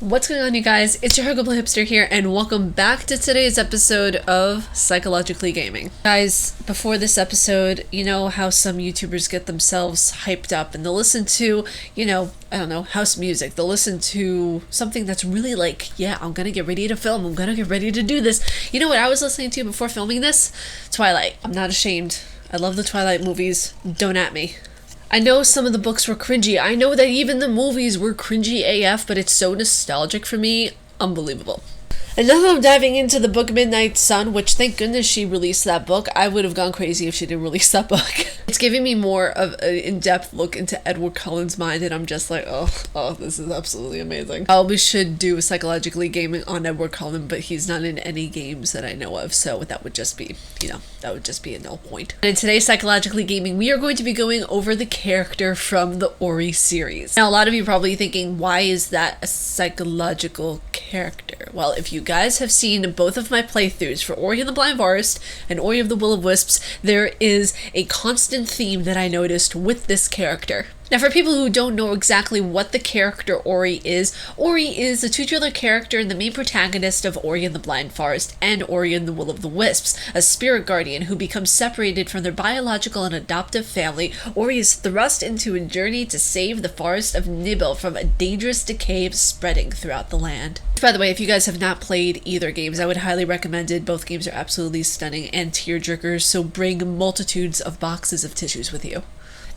What's going on, you guys? It's your Huggable Hipster here, and welcome back to today's episode of Psychologically Gaming. Guys, before this episode, you know how some YouTubers get themselves hyped up and they'll listen to, house music. They'll listen to something that's really like, yeah, I'm gonna get ready to film. I'm gonna get ready to do this. You know what I was listening to before filming this? Twilight. I'm not ashamed. I love the Twilight movies. Don't at me. I know some of the books were cringy. I know that even the movies were cringy AF, but it's so nostalgic for me. Unbelievable. And now that I'm diving into the book Midnight Sun, which thank goodness she released that book. I would have gone crazy if she didn't release that book. It's giving me more of an in-depth look into Edward Cullen's mind, and I'm just like, oh, this is absolutely amazing. I probably should do Psychologically Gaming on Edward Cullen, but he's not in any games that I know of, so that would just be, that would just be a null point. And in today's Psychologically Gaming, we are going to be going over the character from the Ori series. Now, a lot of you are probably thinking, why is that a psychological character? Well, if you guys have seen both of my playthroughs for Ori and the Blind Forest and Ori of the Will of Wisps, there is a constant theme that I noticed with this character. Now, for people who don't know exactly what the character Ori is the tutelar character and the main protagonist of Ori and the Blind Forest and Ori and the Will of the Wisps, a spirit guardian who becomes separated from their biological and adoptive family. Ori is thrust into a journey to save the forest of Nibel from a dangerous decay spreading throughout the land. By the way, if you guys have not played either games, I would highly recommend it. Both games are absolutely stunning and tearjerkers, so bring multitudes of boxes of tissues with you.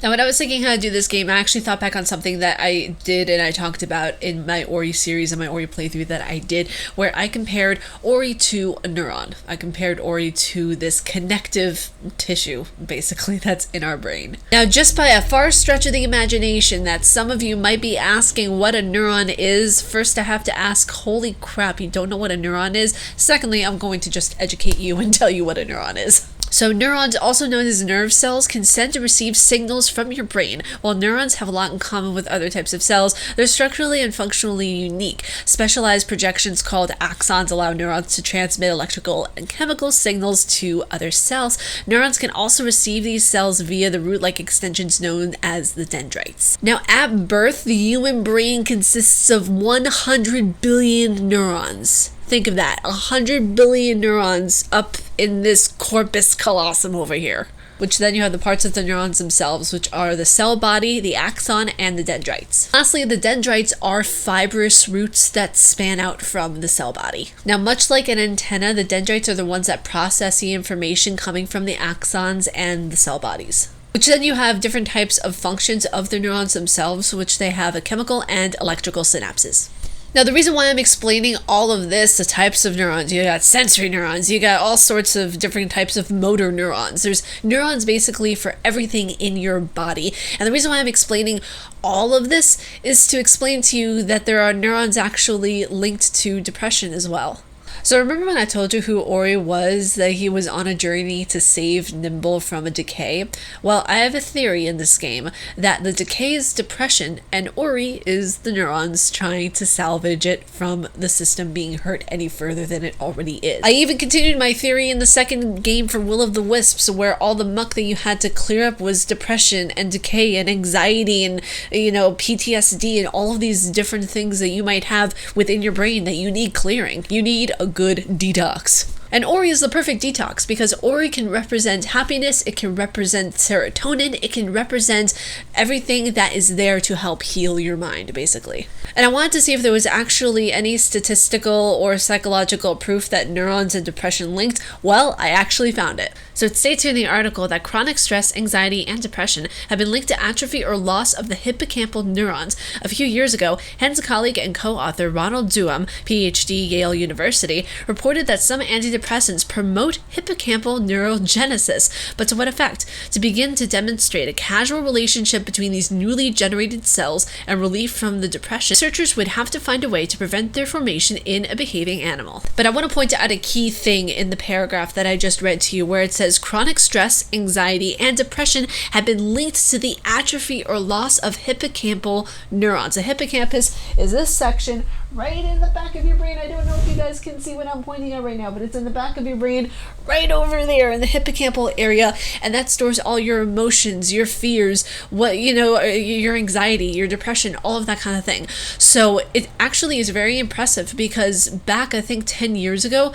Now, when I was thinking how to do this game, I actually thought back on something that I did and I talked about in my Ori series and my Ori playthrough that I did, where I compared Ori to a neuron. I compared Ori to this connective tissue, basically, that's in our brain. Now, just by a far stretch of the imagination that some of you might be asking what a neuron is, first I have to ask, holy crap, you don't know what a neuron is? Secondly, I'm going to just educate you and tell you what a neuron is. So neurons, also known as nerve cells, can send and receive signals from your brain. While neurons have a lot in common with other types of cells, they're structurally and functionally unique. Specialized projections called axons allow neurons to transmit electrical and chemical signals to other cells. Neurons can also receive these cells via the root-like extensions known as the dendrites. Now, at birth, the human brain consists of 100 billion neurons. Think of that, 100 billion neurons up in this corpus callosum over here. Which then you have the parts of the neurons themselves, which are the cell body, the axon, and the dendrites. Lastly, the dendrites are fibrous roots that span out from the cell body. Now, much like an antenna, the dendrites are the ones that process the information coming from the axons and the cell bodies. Which then you have different types of functions of the neurons themselves, which they have a chemical and electrical synapses. Now, the reason why I'm explaining all of this, the types of neurons, you got sensory neurons, you got all sorts of different types of motor neurons. There's neurons basically for everything in your body. And the reason why I'm explaining all of this is to explain to you that there are neurons actually linked to depression as well. So remember when I told you who Ori was, that he was on a journey to save Nimble from a decay? Well, I have a theory in this game that the decay is depression and Ori is the neurons trying to salvage it from the system being hurt any further than it already is. I even continued my theory in the second game for Will of the Wisps, where all the muck that you had to clear up was depression and decay and anxiety and, PTSD and all of these different things that you might have within your brain that you need clearing. You need a good detox. And Ori is the perfect detox because Ori can represent happiness, it can represent serotonin, it can represent everything that is there to help heal your mind, basically. And I wanted to see if there was actually any statistical or psychological proof that neurons and depression linked. Well, I actually found it. So it states here in the article that chronic stress, anxiety, and depression have been linked to atrophy or loss of the hippocampal neurons. A few years ago, Hen's colleague and co-author Ronald Duham, PhD, Yale University, reported that some antidepressants promote hippocampal neurogenesis. But to what effect? To begin to demonstrate a causal relationship between these newly generated cells and relief from the depression, researchers would have to find a way to prevent their formation in a behaving animal. But I want to point out a key thing in the paragraph that I just read to you, where it says chronic stress, anxiety, and depression have been linked to the atrophy or loss of hippocampal neurons. The hippocampus is this section right in the back of your brain. I don't know if you guys can see what I'm pointing at right now, but it's in the back of your brain, right over there in the hippocampal area, and that stores all your emotions, your fears, what, you know, your anxiety, your depression, all of that kind of thing. So it actually is very impressive, because back, I think 10 years ago,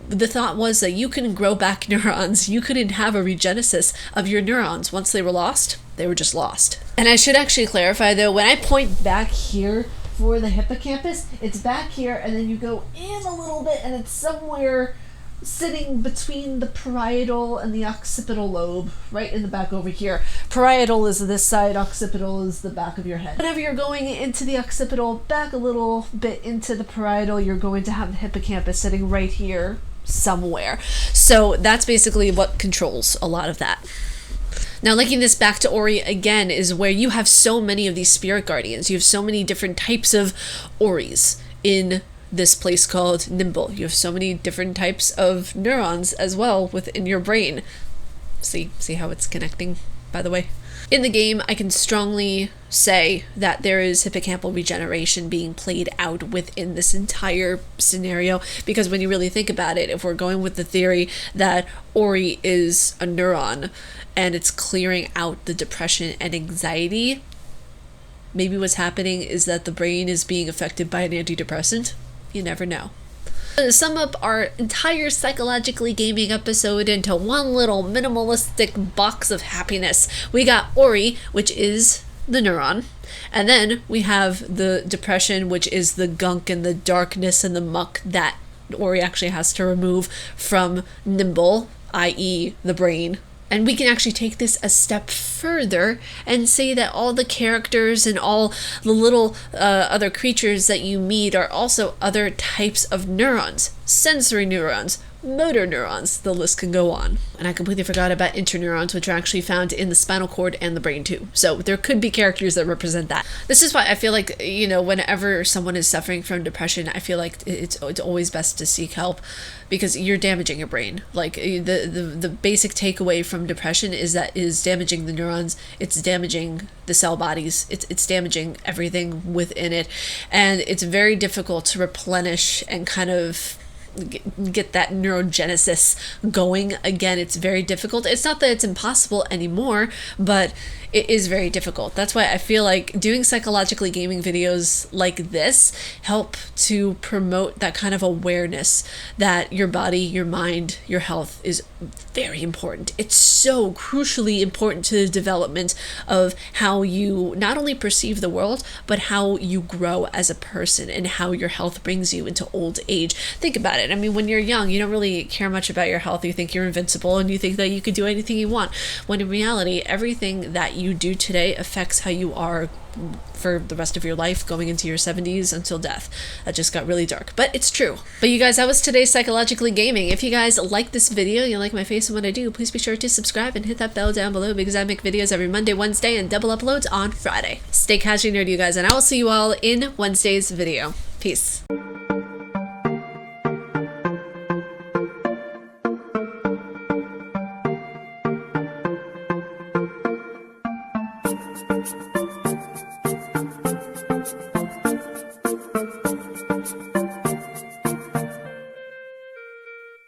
the thought was that you couldn't grow back neurons, you couldn't have a regenesis of your neurons. Once they were lost, they were just lost. And I should actually clarify though, when I point back here for the hippocampus, it's back here, and then you go in a little bit, and it's somewhere sitting between the parietal and the occipital lobe, right in the back over here. Parietal is this side, occipital is the back of your head. Whenever you're going into the occipital, back a little bit into the parietal, you're going to have the hippocampus sitting right here somewhere. So that's basically what controls a lot of that. Now, linking this back to Ori again is where you have so many of these spirit guardians. You have so many different types of Oris in this place called Nimble. You have so many different types of neurons as well within your brain. See how it's connecting, by the way? In the game, I can strongly say that there is hippocampal regeneration being played out within this entire scenario, because when you really think about it, if we're going with the theory that Ori is a neuron and it's clearing out the depression and anxiety, maybe what's happening is that the brain is being affected by an antidepressant. You never know. To sum up our entire psychologically gaming episode into one little minimalistic box of happiness, we got Ori, which is the neuron, and then we have the depression, which is the gunk and the darkness and the muck that Ori actually has to remove from Nimble, i.e. the brain. And we can actually take this a step further and say that all the characters and all the little other creatures that you meet are also other types of neurons. Sensory neurons, motor neurons, the list can go on. And I completely forgot about interneurons, which are actually found in the spinal cord and the brain too. So there could be characters that represent that. This is why I feel like, you know, whenever someone is suffering from depression, I feel like it's always best to seek help, because you're damaging your brain. Like the basic takeaway from depression is that it is damaging the neurons, it's damaging the cell bodies, it's damaging everything within it, and it's very difficult to replenish and kind of get that neurogenesis going again. It's very difficult. It's not that it's impossible anymore, but it is very difficult. That's why I feel like doing psychologically gaming videos like this help to promote that kind of awareness that your body, your mind, your health is very important. It's so crucially important to the development of how you not only perceive the world, but how you grow as a person and how your health brings you into old age. Think about it. I mean, when you're young, you don't really care much about your health. You think you're invincible and you think that you could do anything you want, when in reality, everything that you do today affects how you are for the rest of your life, going into your 70s until death. That just got really dark, but it's true. But you guys, that was today's psychologically gaming. If you guys like this video, you like my face and what I do, please be sure to subscribe and hit that bell down below, because I make videos every Monday, Wednesday, and double uploads on Friday. Stay casually nerdy, you guys, and I will see you all in Wednesday's video. Peace.